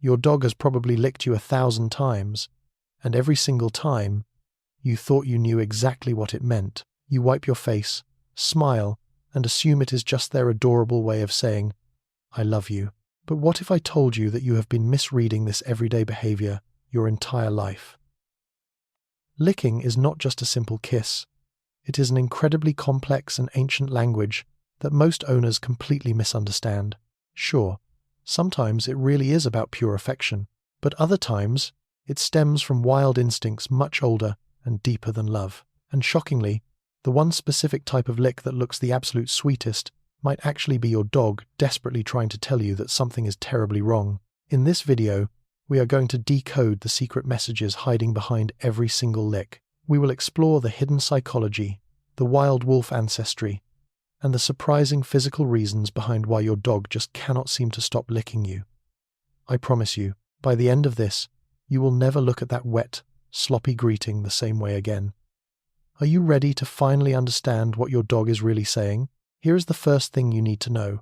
Your dog has probably licked you 1,000 times, and every single time, you thought you knew exactly what it meant. You wipe your face, smile, and assume it is just their adorable way of saying, "I love you." But what if I told you that you have been misreading this everyday behavior your entire life? Licking is not just a simple kiss. It is an incredibly complex and ancient language that most owners completely misunderstand. Sure, sometimes it really is about pure affection, but other times it stems from wild instincts much older and deeper than love. And shockingly, the one specific type of lick that looks the absolute sweetest might actually be your dog desperately trying to tell you that something is terribly wrong. In this video, we are going to decode the secret messages hiding behind every single lick. We will explore the hidden psychology, the wild wolf ancestry, and the surprising physical reasons behind why your dog just cannot seem to stop licking you. I promise you, by the end of this, you will never look at that wet, sloppy greeting the same way again. Are you ready to finally understand what your dog is really saying? Here is the first thing you need to know.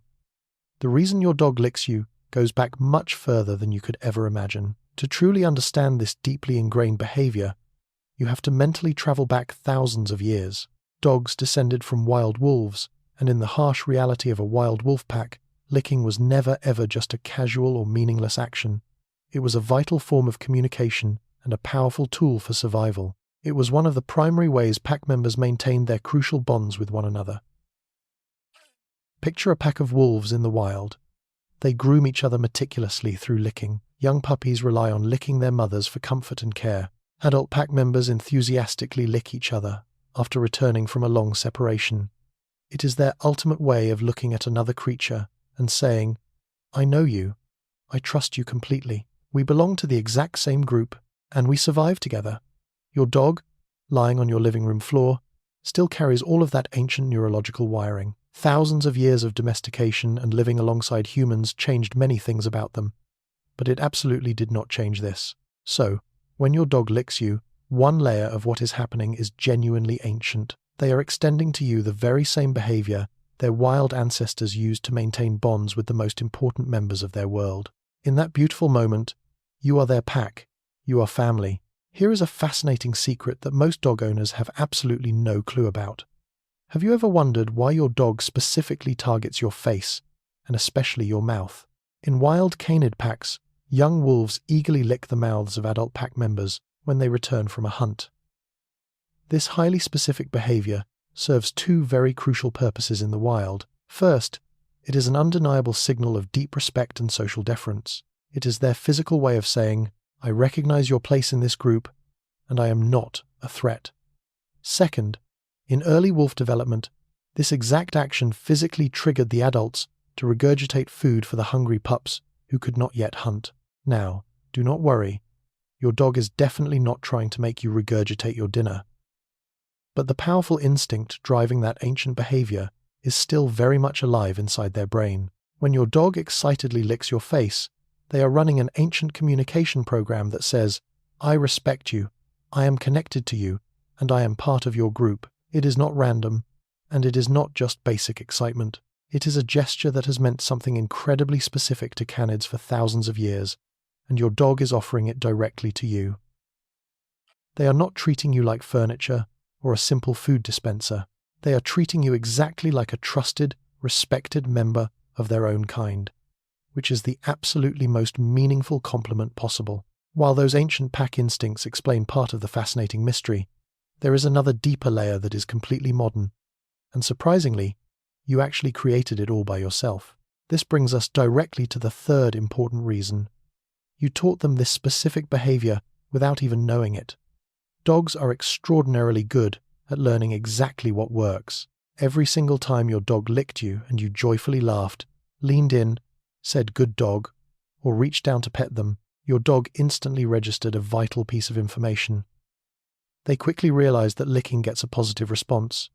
The reason your dog licks you goes back much further than you could ever imagine. To truly understand this deeply ingrained behavior, you have to mentally travel back thousands of years. Dogs descended from wild wolves, and in the harsh reality of a wild wolf pack, licking was never ever just a casual or meaningless action. It was a vital form of communication and a powerful tool for survival. It was one of the primary ways pack members maintained their crucial bonds with one another. Picture a pack of wolves in the wild. They groom each other meticulously through licking. Young puppies rely on licking their mothers for comfort and care. Adult pack members enthusiastically lick each other after returning from a long separation. It is their ultimate way of looking at another creature and saying, "I know you. I trust you completely. We belong to the exact same group, and we survive together." Your dog, lying on your living room floor, still carries all of that ancient neurological wiring. Thousands of years of domestication and living alongside humans changed many things about them, but it absolutely did not change this. So, when your dog licks you, one layer of what is happening is genuinely ancient. They are extending to you the very same behavior their wild ancestors used to maintain bonds with the most important members of their world. In that beautiful moment, you are their pack, you are family. Here is a fascinating secret that most dog owners have absolutely no clue about. Have you ever wondered why your dog specifically targets your face, and especially your mouth? In wild canid packs, young wolves eagerly lick the mouths of adult pack members when they return from a hunt. This highly specific behavior serves two very crucial purposes in the wild. First, it is an undeniable signal of deep respect and social deference. It is their physical way of saying, "I recognize your place in this group, and I am not a threat." Second, in early wolf development, this exact action physically triggered the adults to regurgitate food for the hungry pups who could not yet hunt. Now, do not worry. Your dog is definitely not trying to make you regurgitate your dinner. But the powerful instinct driving that ancient behavior is still very much alive inside their brain. When your dog excitedly licks your face, they are running an ancient communication program that says, "I respect you, I am connected to you, and I am part of your group." It is not random, and it is not just basic excitement. It is a gesture that has meant something incredibly specific to canids for thousands of years, and your dog is offering it directly to you. They are not treating you like furniture or a simple food dispenser. They are treating you exactly like a trusted, respected member of their own kind, which is the absolutely most meaningful compliment possible. While those ancient pack instincts explain part of the fascinating mystery, there is another deeper layer that is completely modern, and surprisingly, you actually created it all by yourself. This brings us directly to the third important reason. You taught them this specific behavior without even knowing it. Dogs are extraordinarily good at learning exactly what works. Every single time your dog licked you and you joyfully laughed, leaned in, said "good dog," or reached down to pet them, your dog instantly registered a vital piece of information. They quickly realized that licking gets a positive response,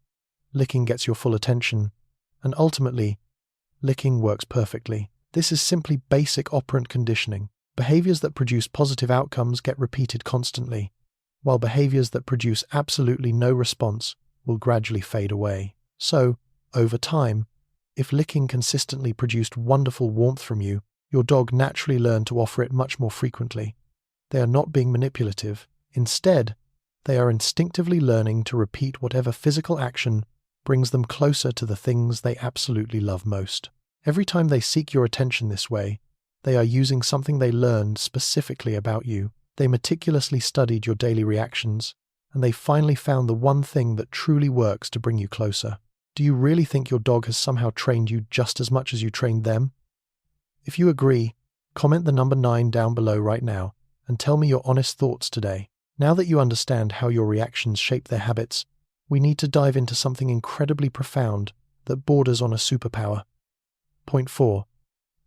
licking gets your full attention, and ultimately, licking works perfectly. This is simply basic operant conditioning. Behaviors that produce positive outcomes get repeated constantly, while behaviors that produce absolutely no response will gradually fade away. So, over time, if licking consistently produced wonderful warmth from you, your dog naturally learned to offer it much more frequently. They are not being manipulative. Instead, they are instinctively learning to repeat whatever physical action brings them closer to the things they absolutely love most. Every time they seek your attention this way, they are using something they learned specifically about you. They meticulously studied your daily reactions, and they finally found the one thing that truly works to bring you closer. Do you really think your dog has somehow trained you just as much as you trained them? If you agree, comment the number 9 down below right now and tell me your honest thoughts today. Now that you understand how your reactions shape their habits, we need to dive into something incredibly profound that borders on a superpower. Point 4.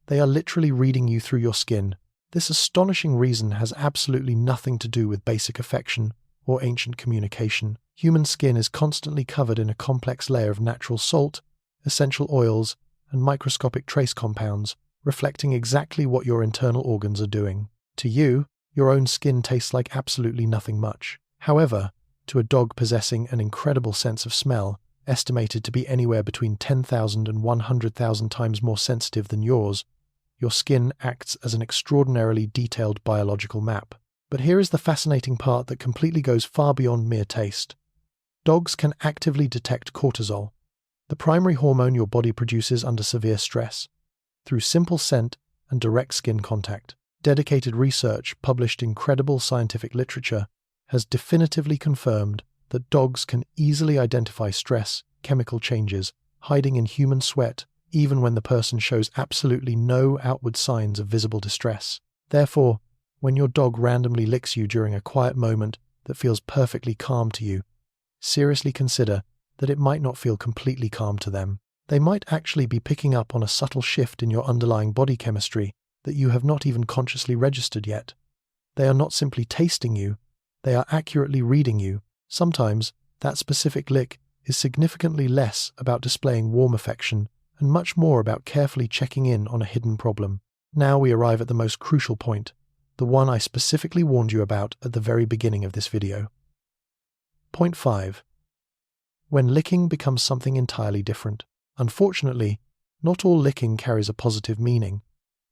They are literally reading you through your skin. This astonishing reason has absolutely nothing to do with basic affection or ancient communication. Human skin is constantly covered in a complex layer of natural salt, essential oils, and microscopic trace compounds, reflecting exactly what your internal organs are doing. To you, your own skin tastes like absolutely nothing much. However, to a dog possessing an incredible sense of smell, estimated to be anywhere between 10,000 and 100,000 times more sensitive than yours, your skin acts as an extraordinarily detailed biological map. But here is the fascinating part that completely goes far beyond mere taste. Dogs can actively detect cortisol, the primary hormone your body produces under severe stress, through simple scent and direct skin contact. Dedicated research published in credible scientific literature has definitively confirmed that dogs can easily identify stress chemical changes hiding in human sweat even when the person shows absolutely no outward signs of visible distress. Therefore, when your dog randomly licks you during a quiet moment that feels perfectly calm to you, seriously consider that it might not feel completely calm to them. They might actually be picking up on a subtle shift in your underlying body chemistry that you have not even consciously registered yet. They are not simply tasting you, they are accurately reading you. Sometimes, that specific lick is significantly less about displaying warm affection and much more about carefully checking in on a hidden problem. Now we arrive at the most crucial point, the one I specifically warned you about at the very beginning of this video. Point 5. When licking becomes something entirely different. Unfortunately, not all licking carries a positive meaning,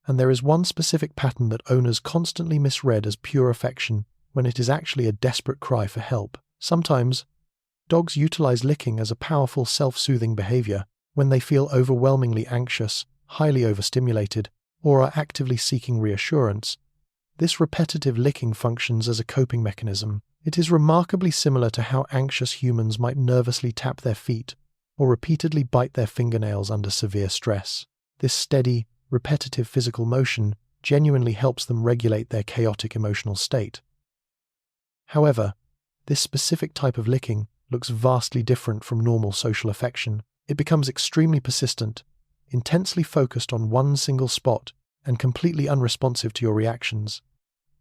and there is one specific pattern that owners constantly misread as pure affection when it is actually a desperate cry for help. Sometimes, dogs utilize licking as a powerful self-soothing behavior when they feel overwhelmingly anxious, highly overstimulated, or are actively seeking reassurance. This repetitive licking functions as a coping mechanism. It is remarkably similar to how anxious humans might nervously tap their feet or repeatedly bite their fingernails under severe stress. This steady, repetitive physical motion genuinely helps them regulate their chaotic emotional state. However, this specific type of licking looks vastly different from normal social affection. It becomes extremely persistent, intensely focused on one single spot, and completely unresponsive to your reactions.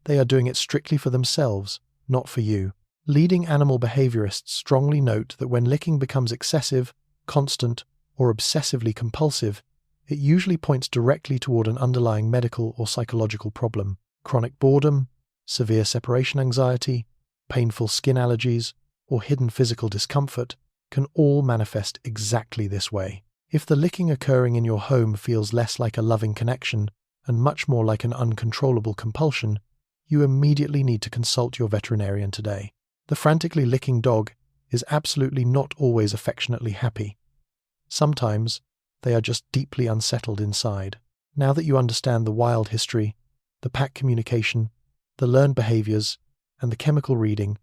They are doing it strictly for themselves, not for you. Leading animal behaviorists strongly note that when licking becomes excessive, constant, or obsessively compulsive, it usually points directly toward an underlying medical or psychological problem. Chronic boredom, severe separation anxiety, painful skin allergies, or hidden physical discomfort can all manifest exactly this way. If the licking occurring in your home feels less like a loving connection and much more like an uncontrollable compulsion, you immediately need to consult your veterinarian today. The frantically licking dog is absolutely not always affectionately happy. Sometimes, they are just deeply unsettled inside. Now that you understand the wild history, the pack communication, the learned behaviors, and the chemical reading,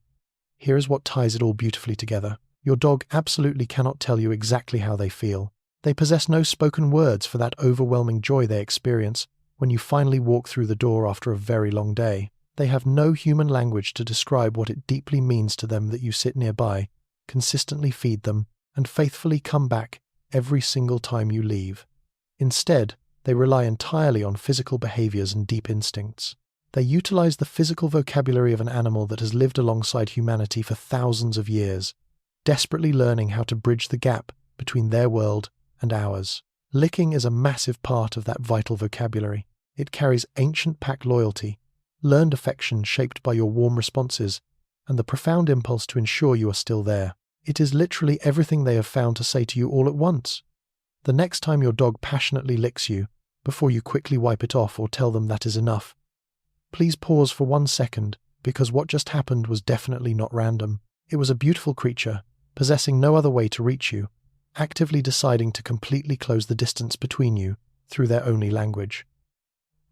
here is what ties it all beautifully together. Your dog absolutely cannot tell you exactly how they feel. They possess no spoken words for that overwhelming joy they experience when you finally walk through the door after a very long day. They have no human language to describe what it deeply means to them that you sit nearby, consistently feed them, and faithfully come back every single time you leave. Instead, they rely entirely on physical behaviors and deep instincts. They utilize the physical vocabulary of an animal that has lived alongside humanity for thousands of years, desperately learning how to bridge the gap between their world and ours. Licking is a massive part of that vital vocabulary. It carries ancient pack loyalty, learned affection shaped by your warm responses, and the profound impulse to ensure you are still there. It is literally everything they have found to say to you all at once. The next time your dog passionately licks you, before you quickly wipe it off or tell them that is enough. Please pause for 1 second, because what just happened was definitely not random. It was a beautiful creature, possessing no other way to reach you, actively deciding to completely close the distance between you through their only language.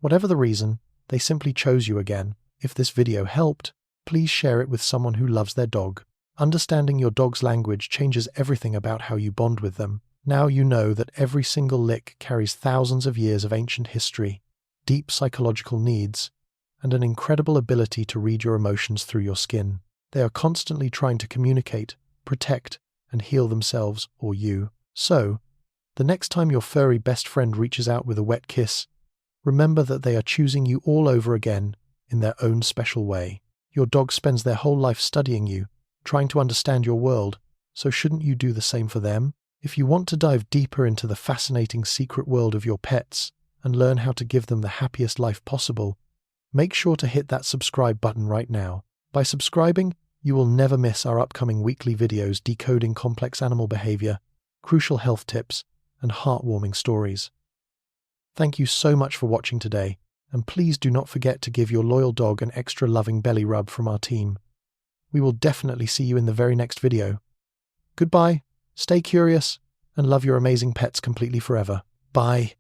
Whatever the reason, they simply chose you again. If this video helped, please share it with someone who loves their dog. Understanding your dog's language changes everything about how you bond with them. Now you know that every single lick carries thousands of years of ancient history, deep psychological needs, and an incredible ability to read your emotions through your skin. They are constantly trying to communicate, protect, and heal themselves or you. So, the next time your furry best friend reaches out with a wet kiss, remember that they are choosing you all over again in their own special way. Your dog spends their whole life studying you, trying to understand your world, so shouldn't you do the same for them? If you want to dive deeper into the fascinating secret world of your pets and learn how to give them the happiest life possible, make sure to hit that subscribe button right now. By subscribing, you will never miss our upcoming weekly videos decoding complex animal behavior, crucial health tips, and heartwarming stories. Thank you so much for watching today, and please do not forget to give your loyal dog an extra loving belly rub from our team. We will definitely see you in the very next video. Goodbye, stay curious, and love your amazing pets completely forever. Bye.